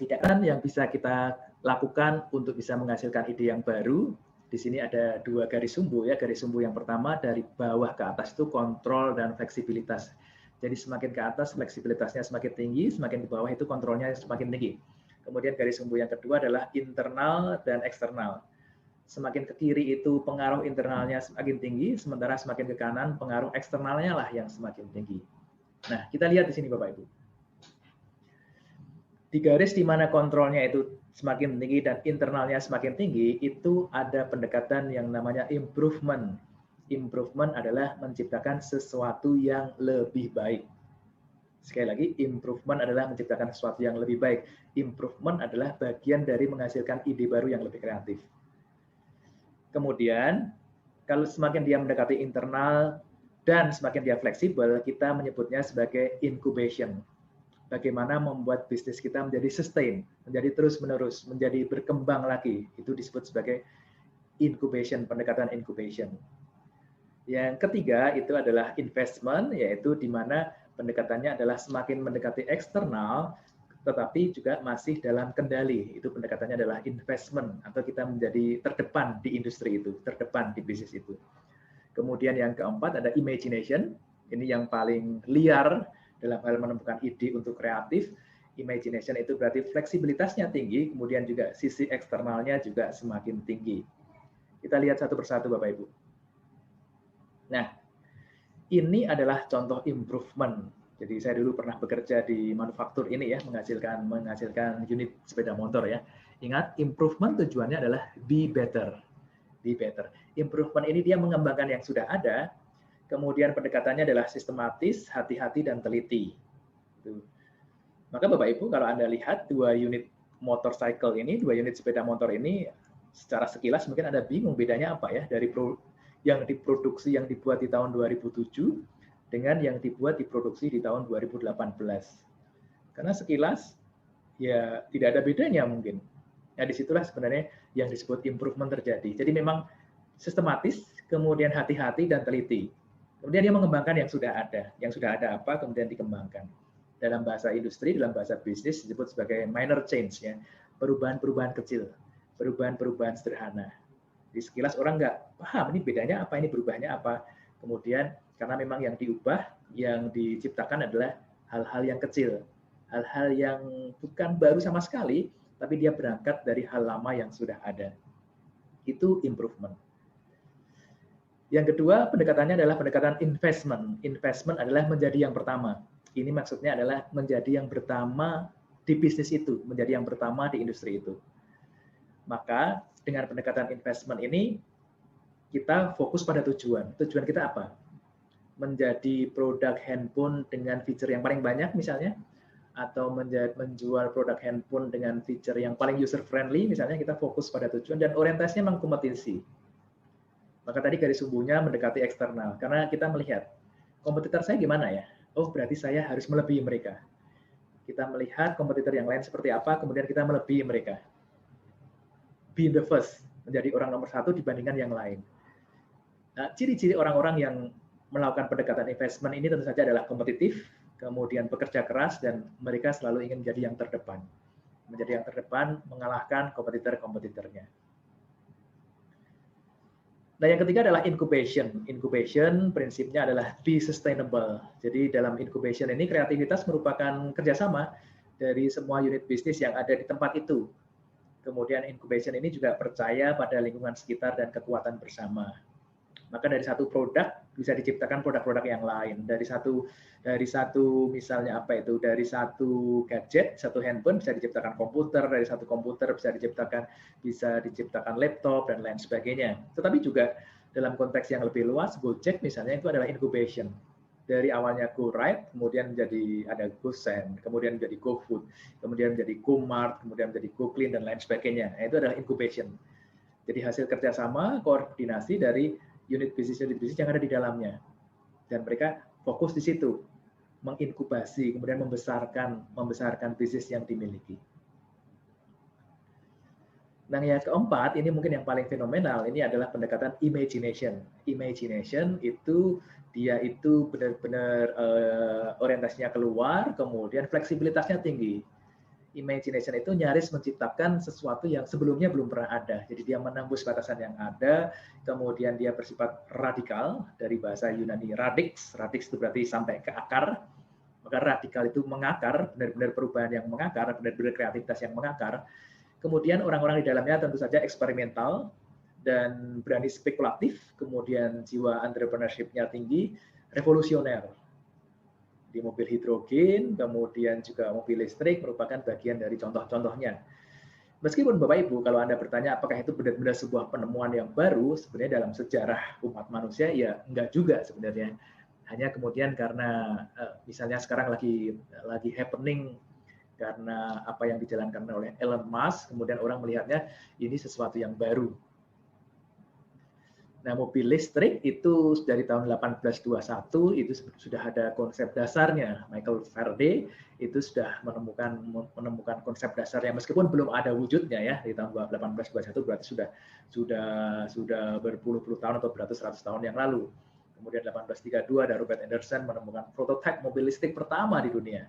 Tidak kan yang bisa kita lakukan untuk bisa menghasilkan ide yang baru. Di sini ada 2 garis sumbu ya. Garis sumbu yang pertama dari bawah ke atas itu kontrol dan fleksibilitas. Jadi semakin ke atas fleksibilitasnya semakin tinggi, semakin ke bawah itu kontrolnya semakin tinggi. Kemudian garis sumbu yang kedua adalah internal dan eksternal. Semakin ke kiri itu pengaruh internalnya semakin tinggi, sementara semakin ke kanan pengaruh eksternalnya lah yang semakin tinggi. Nah, kita lihat di sini Bapak Ibu. Di garis di mana kontrolnya itu semakin tinggi dan internalnya semakin tinggi, itu ada pendekatan yang namanya improvement. Improvement adalah menciptakan sesuatu yang lebih baik. Sekali lagi, improvement adalah menciptakan sesuatu yang lebih baik. Improvement adalah bagian dari menghasilkan ide baru yang lebih kreatif. Kemudian, kalau semakin dia mendekati internal dan semakin dia fleksibel, kita menyebutnya sebagai incubation. Bagaimana membuat bisnis kita menjadi sustain, menjadi terus-menerus, menjadi berkembang lagi. Itu disebut sebagai incubation, pendekatan incubation. Yang ketiga itu adalah investment, yaitu di mana pendekatannya adalah semakin mendekati eksternal, tetapi juga masih dalam kendali. Itu pendekatannya adalah investment, atau kita menjadi terdepan di industri itu, terdepan di bisnis itu. Kemudian yang keempat ada imagination, ini yang paling liar dalam hal menemukan ide untuk kreatif. Imagination itu berarti fleksibilitasnya tinggi, kemudian juga sisi eksternalnya juga semakin tinggi. Kita lihat satu persatu Bapak Ibu. Nah, ini adalah contoh improvement. Jadi saya dulu pernah bekerja di manufaktur ini ya, menghasilkan unit sepeda motor ya. Ingat, improvement tujuannya adalah be better. Be better. Improvement ini dia mengembangkan yang sudah ada. Kemudian pendekatannya adalah sistematis, hati-hati, dan teliti. Maka Bapak Ibu, kalau Anda lihat 2 unit motorcycle ini, 2 unit sepeda motor ini, secara sekilas mungkin Anda bingung bedanya apa ya, dari yang diproduksi, yang dibuat di tahun 2007, dengan yang dibuat diproduksi di tahun 2018. Karena sekilas, ya tidak ada bedanya mungkin. Nah, disitulah sebenarnya yang disebut improvement terjadi. Jadi memang sistematis, kemudian hati-hati, dan teliti. Kemudian dia mengembangkan yang sudah ada. Yang sudah ada apa, kemudian dikembangkan. Dalam bahasa industri, dalam bahasa bisnis disebut sebagai minor change, ya, perubahan-perubahan kecil, perubahan-perubahan sederhana. Di sekilas orang nggak paham ini bedanya apa, ini berubahnya apa. Kemudian karena memang yang diubah, yang diciptakan adalah hal-hal yang kecil, hal-hal yang bukan baru sama sekali, tapi dia berangkat dari hal lama yang sudah ada. Itu improvement. Yang kedua, pendekatannya adalah pendekatan investment. Investment adalah menjadi yang pertama. Ini maksudnya adalah menjadi yang pertama di bisnis itu, menjadi yang pertama di industri itu. Maka dengan pendekatan investment ini, kita fokus pada tujuan. Tujuan kita apa? Menjadi produk handphone dengan fitur yang paling banyak misalnya, atau menjual produk handphone dengan fitur yang paling user friendly, misalnya kita fokus pada tujuan dan orientasinya memang kompetisi. Maka tadi garis sumbunya mendekati eksternal, karena kita melihat kompetitor saya gimana ya? Oh, berarti saya harus melebihi mereka. Kita melihat kompetitor yang lain seperti apa, kemudian kita melebihi mereka. Be the first, menjadi orang nomor 1 dibandingkan yang lain. Nah, ciri-ciri orang-orang yang melakukan pendekatan investment ini tentu saja adalah kompetitif, kemudian bekerja keras, dan mereka selalu ingin menjadi yang terdepan. Menjadi yang terdepan, mengalahkan kompetitor-kompetitornya. Nah, yang ketiga adalah incubation. Incubation prinsipnya adalah be sustainable. Jadi dalam incubation ini kreativitas merupakan kerjasama dari semua unit bisnis yang ada di tempat itu. Kemudian incubation ini juga percaya pada lingkungan sekitar dan kekuatan bersama. Maka dari satu produk bisa diciptakan produk-produk yang lain. Dari satu misalnya apa itu? Dari satu gadget, satu handphone bisa diciptakan komputer, dari satu komputer bisa diciptakan laptop dan lain sebagainya. Tetapi juga dalam konteks yang lebih luas, Gojek misalnya itu adalah incubation. Dari awalnya GoRide, kemudian menjadi ada GoSend, kemudian menjadi GoFood, kemudian menjadi GoMart, kemudian menjadi GoClean dan lain sebagainya. Nah, itu adalah incubation. Jadi hasil kerjasama, koordinasi dari unit bisnis yang ada di dalamnya, dan mereka fokus di situ, menginkubasi, kemudian membesarkan bisnis yang dimiliki. Nah, yang keempat, ini mungkin yang paling fenomenal, ini adalah pendekatan imagination. Imagination itu dia itu benar-benar orientasinya keluar, kemudian fleksibilitasnya tinggi. Imagination itu nyaris menciptakan sesuatu yang sebelumnya belum pernah ada. Jadi dia menembus batasan yang ada, kemudian dia bersifat radikal, dari bahasa Yunani radix. Radix itu berarti sampai ke akar. Maka radikal itu mengakar, benar-benar perubahan yang mengakar, benar-benar kreativitas yang mengakar. Kemudian orang-orang di dalamnya tentu saja eksperimental dan berani spekulatif, kemudian jiwa entrepreneurship-nya tinggi, revolusioner. Di mobil hidrogen, kemudian juga mobil listrik merupakan bagian dari contoh-contohnya. Meskipun Bapak Ibu, kalau Anda bertanya apakah itu benar-benar sebuah penemuan yang baru, sebenarnya dalam sejarah umat manusia ya enggak juga sebenarnya. Hanya kemudian karena misalnya sekarang lagi happening karena apa yang dijalankan oleh Elon Musk, kemudian orang melihatnya ini sesuatu yang baru. Nah, mobil listrik itu dari tahun 1821 itu sudah ada konsep dasarnya. Michael Faraday itu sudah menemukan konsep dasarnya meskipun belum ada wujudnya ya di tahun 1821, berarti sudah berpuluh-puluh tahun atau beratus-ratus tahun yang lalu. Kemudian 1832 ada Robert Anderson menemukan prototipe mobil listrik pertama di dunia.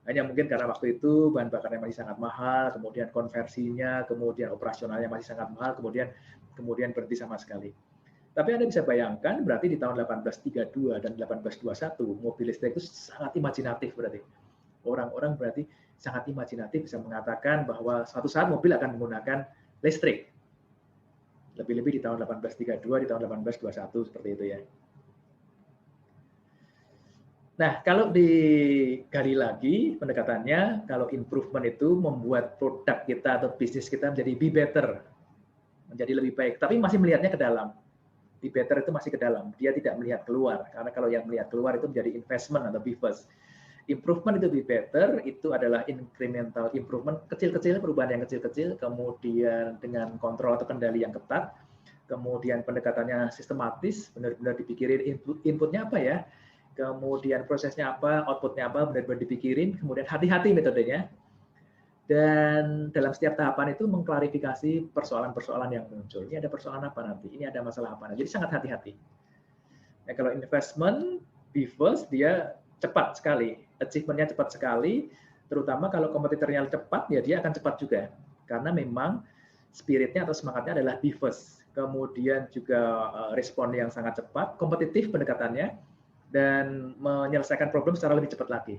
Hanya mungkin karena waktu itu bahan bakarnya masih sangat mahal, kemudian konversinya, kemudian operasionalnya masih sangat mahal, kemudian berhenti sama sekali. Tapi Anda bisa bayangkan berarti di tahun 1832 dan 1821 mobil listrik itu sangat imajinatif berarti. Orang-orang berarti sangat imajinatif bisa mengatakan bahwa suatu saat mobil akan menggunakan listrik. Lebih-lebih di tahun 1832, di tahun 1821 seperti itu ya. Nah, kalau digali lagi pendekatannya, kalau improvement itu membuat produk kita atau bisnis kita menjadi be better, menjadi lebih baik, tapi masih melihatnya ke dalam. Be better itu masih ke dalam, dia tidak melihat keluar, karena kalau yang melihat keluar itu menjadi investment atau be first. Improvement itu be better, itu adalah incremental improvement, kecil-kecil, perubahan yang kecil-kecil, kemudian dengan kontrol atau kendali yang ketat, kemudian pendekatannya sistematis, benar-benar dipikirin inputnya apa ya, kemudian prosesnya apa, outputnya apa, benar-benar dipikirin, kemudian hati-hati metodenya, dan dalam setiap tahapan itu mengklarifikasi persoalan-persoalan yang muncul. Ini ada persoalan apa nanti, ini ada masalah apa nanti. Jadi sangat hati-hati. Nah, kalau investment, be first, dia cepat sekali, achievement-nya cepat sekali, terutama kalau kompetitornya cepat, ya dia akan cepat juga. Karena memang spiritnya atau semangatnya adalah be first. Kemudian juga respon yang sangat cepat, kompetitif pendekatannya, dan menyelesaikan problem secara lebih cepat lagi.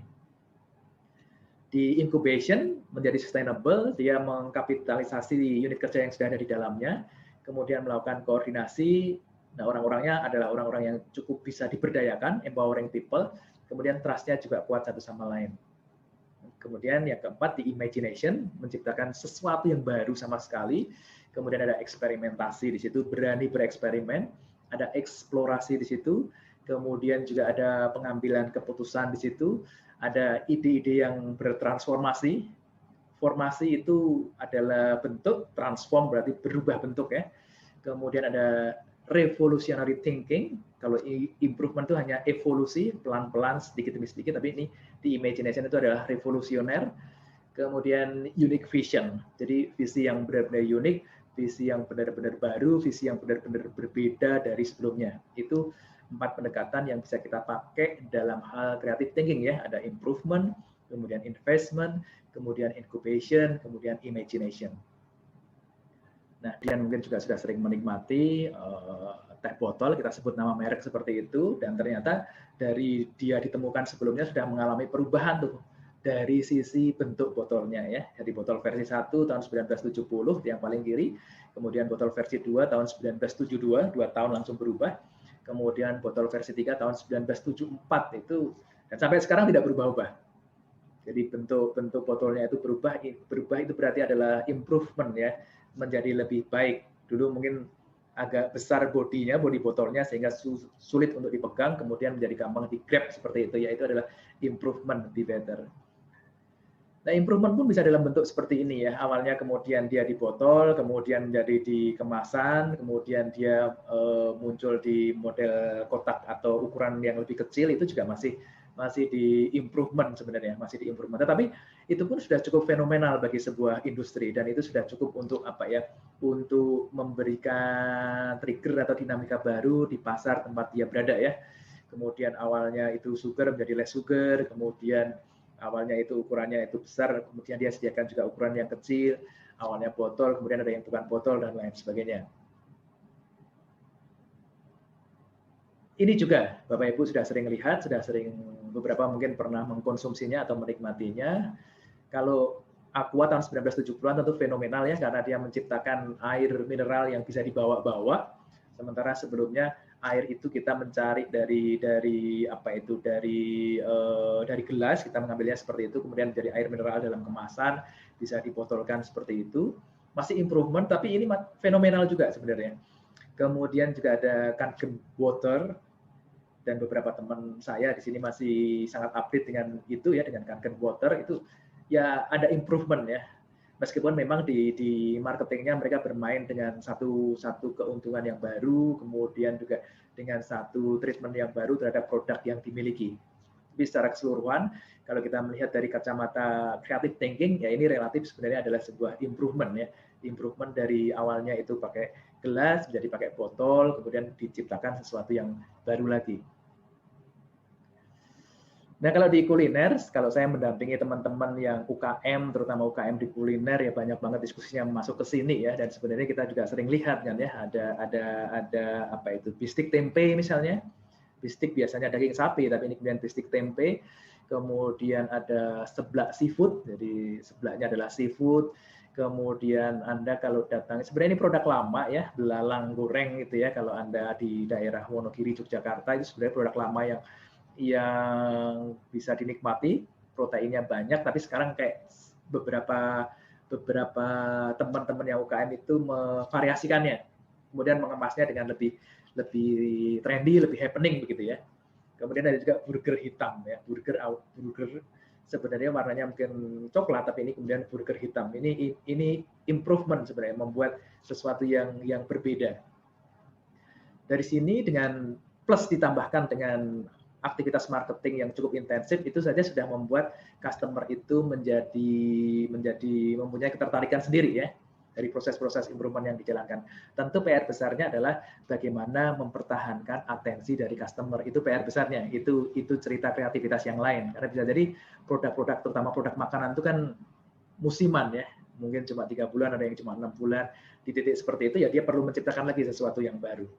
Di incubation menjadi sustainable, dia mengkapitalisasi unit kerja yang sudah ada di dalamnya, kemudian melakukan koordinasi. Nah, orang-orangnya adalah orang-orang yang cukup bisa diberdayakan, empowering people, kemudian trust-nya juga kuat satu sama lain. Kemudian yang keempat, di imagination, menciptakan sesuatu yang baru sama sekali, kemudian ada eksperimentasi di situ, berani bereksperimen, ada eksplorasi di situ, kemudian juga ada pengambilan keputusan di situ, ada ide-ide yang bertransformasi. Formasi itu adalah bentuk, transform berarti berubah bentuk ya. Kemudian ada revolutionary thinking, kalau improvement itu hanya evolusi, pelan-pelan, sedikit demi sedikit, tapi ini di imagination itu adalah revolusioner. Kemudian unique vision, jadi visi yang benar-benar unik, visi yang benar-benar baru, visi yang benar-benar berbeda dari sebelumnya. Itu 4 pendekatan yang bisa kita pakai dalam hal creative thinking ya. Ada improvement, kemudian investment, kemudian incubation, kemudian imagination. Nah, Dian mungkin juga sudah sering menikmati teh botol, kita sebut nama merek seperti itu, dan ternyata dari dia ditemukan sebelumnya sudah mengalami perubahan tuh dari sisi bentuk botolnya ya. Jadi botol versi 1 tahun 1970 yang paling kiri, kemudian botol versi 2 tahun 1972, 2 tahun langsung berubah. Kemudian botol versi 3 tahun 1974 itu, dan sampai sekarang tidak berubah-ubah. Jadi bentuk botolnya itu berubah itu berarti adalah improvement ya, menjadi lebih baik. Dulu mungkin agak besar body botolnya sehingga sulit untuk dipegang, kemudian menjadi gampang di-grab seperti itu, yaitu adalah improvement, be better. Nah, improvement pun bisa dalam bentuk seperti ini ya. Awalnya kemudian dia di botol, kemudian menjadi di kemasan, kemudian dia muncul di model kotak atau ukuran yang lebih kecil, itu juga masih di improvement sebenarnya, masih di improvement. Tetapi itu pun sudah cukup fenomenal bagi sebuah industri, dan itu sudah cukup untuk apa ya? Untuk memberikan trigger atau dinamika baru di pasar tempat dia berada ya. Kemudian awalnya itu sugar menjadi less sugar, kemudian Awalnya itu ukurannya itu besar, kemudian dia sediakan juga ukuran yang kecil, awalnya botol, kemudian ada yang bukan botol dan lain sebagainya. Ini juga Bapak Ibu sudah sering lihat, sudah sering beberapa mungkin pernah mengkonsumsinya atau menikmatinya. Kalau Aqua tahun 1970-an tentu fenomenal ya, karena dia menciptakan air mineral yang bisa dibawa-bawa. Sementara sebelumnya air itu kita mencari dari apa itu dari gelas, kita mengambilnya seperti itu, kemudian menjadi air mineral dalam kemasan, bisa dibotolkan seperti itu. Masih improvement, tapi ini fenomenal juga sebenarnya. Kemudian juga ada Kangen Water, dan beberapa teman saya di sini masih sangat update dengan itu ya, dengan Kangen Water itu ya ada improvement ya. Meskipun memang di marketingnya mereka bermain dengan satu keuntungan yang baru, kemudian juga dengan satu treatment yang baru terhadap produk yang dimiliki. Tapi secara keseluruhan, kalau kita melihat dari kacamata creative thinking, ya ini relatif sebenarnya adalah sebuah improvement ya. Improvement dari awalnya itu pakai gelas, menjadi pakai botol, kemudian diciptakan sesuatu yang baru lagi. Nah, kalau di kuliner, kalau saya mendampingi teman-teman yang UKM, terutama UKM di kuliner, ya banyak banget diskusinya masuk ke sini ya. Dan sebenarnya kita juga sering lihat kan ya, ada apa itu, bistik tempe misalnya. Bistik biasanya daging sapi, tapi ini kemudian bistik tempe. Kemudian ada seblak seafood, jadi seblaknya adalah seafood. Kemudian Anda kalau datang, sebenarnya ini produk lama ya, belalang goreng gitu ya. Kalau Anda di daerah Wonogiri, Yogyakarta, itu sebenarnya produk lama yang bisa dinikmati, proteinnya banyak, tapi sekarang kayak beberapa teman-teman yang UKM itu memvariasikannya, kemudian mengemasnya dengan lebih trendy, lebih happening begitu ya. Kemudian ada juga burger hitam ya, burger sebenarnya warnanya mungkin coklat, tapi ini kemudian burger hitam. Ini improvement sebenarnya, membuat sesuatu yang berbeda. Dari sini dengan plus ditambahkan dengan aktivitas marketing yang cukup intensif, itu saja sudah membuat customer itu menjadi mempunyai ketertarikan sendiri ya dari proses-proses improvement yang dijalankan. Tentu PR besarnya adalah bagaimana mempertahankan atensi dari customer, itu PR besarnya. Itu cerita kreativitas yang lain, karena bisa jadi produk-produk, terutama produk makanan itu kan musiman ya, mungkin cuma 3 bulan, ada yang cuma 6 bulan. Di titik seperti itu ya dia perlu menciptakan lagi sesuatu yang baru.